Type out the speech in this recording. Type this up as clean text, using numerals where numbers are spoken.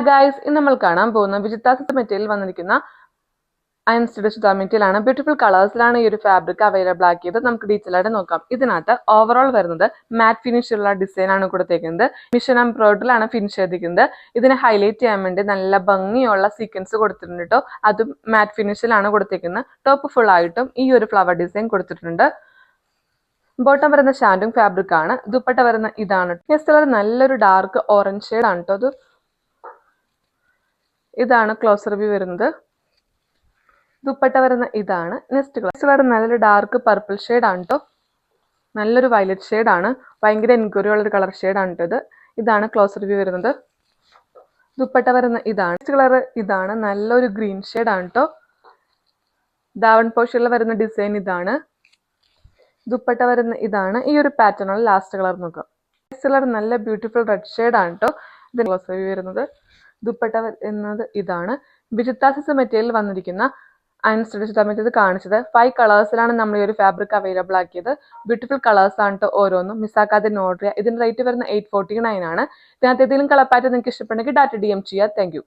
Hi guys, ഇന്ന് നമ്മൾ കാണാൻ പോകുന്ന വിജിത്താസ് മെറ്റീരിയൽ വന്നിരിക്കുന്ന അയൺ സ്റ്റിച്ച് മെറ്റീരിയൽ ആണ്. ബ്യൂട്ടിഫുൾ കളേഴ്സിലാണ് ഈ ഒരു ഫാബ്രിക് അവൈലബിൾ ആക്കിയത്. നമുക്ക് ഡീറ്റെയിൽ ആയിട്ട് നോക്കാം. ഇതിനകത്ത് ഓവറോൾ വരുന്നത് മാറ്റ് ഫിനിഷ് ഉള്ള ഡിസൈൻ ആണ് കൊടുത്തേക്കുന്നത്. മിഷൻ എംബ്രോയിഡറിലാണ് ഫിനിഷ് ചെയ്തിരിക്കുന്നത്. ഇതിനെ ഹൈലൈറ്റ് ചെയ്യാൻ വേണ്ടി നല്ല ഭംഗിയുള്ള സീക്വൻസ് കൊടുത്തിട്ടുണ്ട് കേട്ടോ. അതും മാറ്റ് ഫിനിഷിലാണ് കൊടുത്തേക്കുന്നത്. ടോപ്പ് ഫുൾ ആയിട്ടും ഈ ഒരു ഫ്ലവർ ഡിസൈൻ കൊടുത്തിട്ടുണ്ട്. ബോട്ടം വരുന്ന ഷാൻഡും ഫാബ്രിക് ആണ്. ദുപ്പട്ട വരുന്ന ഇതാണ്. നെക്സ്റ്റ് കളർ നല്ലൊരു ഡാർക്ക് ഓറഞ്ച് ഷെയ്ഡ് ആണ് കേട്ടോ. ഇതാണ് ക്ലോസർ വ്യൂ വരുന്നത്. ദുപ്പട്ട വരുന്ന ഇതാണ്. നെക്സ്റ്റ് കളർ നല്ലൊരു ഡാർക്ക് പർപ്പിൾ ഷെയ്ഡ് ആണ് കേട്ടോ. നല്ലൊരു വയലറ്റ് ഷെയ്ഡ് ആണ്. ഭയങ്കര എൻക്വയറി ഉള്ളൊരു കളർ ഷെയ്ഡ് ആണ് കേട്ടോ. ഇതാണ് ക്ലോസർ വ്യൂ വരുന്നത്. ദുപ്പട്ട വരുന്ന ഇതാണ്. നെക്സ്റ്റ് കളർ ഇതാണ്. നല്ലൊരു ഗ്രീൻ ഷെയ്ഡ് ആണ് കേട്ടോ. ദാവൺ പോഷനിൽ വരുന്ന ഡിസൈൻ ഇതാണ്. ദുപ്പട്ട വരുന്ന ഇതാണ്. ഈ ഒരു പാറ്റേണുള്ള ലാസ്റ്റ് കളർ നോക്കാം. നെക്സ്റ്റ് കളർ നല്ല ബ്യൂട്ടിഫുൾ റെഡ് ഷെയ്ഡ് ആണ് കേട്ടോ. ഇത് ക്ലോസർ വ്യൂ വരുന്നത്. ദുപ്പട്ട എന്നത് ഇതാണ്. വിജിത്താസ് മെറ്റീരിയൽ വന്നിരിക്കുന്ന അയൺ സ്റ്റിച്ച് മെറ്റീരിയൽ കാണിച്ചത് 5 കളേഴ്സിലാണ് നമ്മൾ ഈ ഒരു ഫാബ്രിക് അവൈലബിൾ ആക്കിയത്. ബ്യൂട്ടിഫുൾ കളേഴ്സ് ആണ് കേട്ടോ ഓരോന്നും. മിസ്സാക്കാതെ ഓർഡർ ചെയ്യുക. ഇതിന്റെ റേറ്റ് വരുന്ന 849 ആണ്. ഇതിനകത്ത് ഏതെങ്കിലും കളർ പാറ്റേൺ നിങ്ങൾക്ക് ഇഷ്ടപ്പെടുന്നെങ്കിൽ ഡാറ്റ DM ചെയ്യുക. Thank you.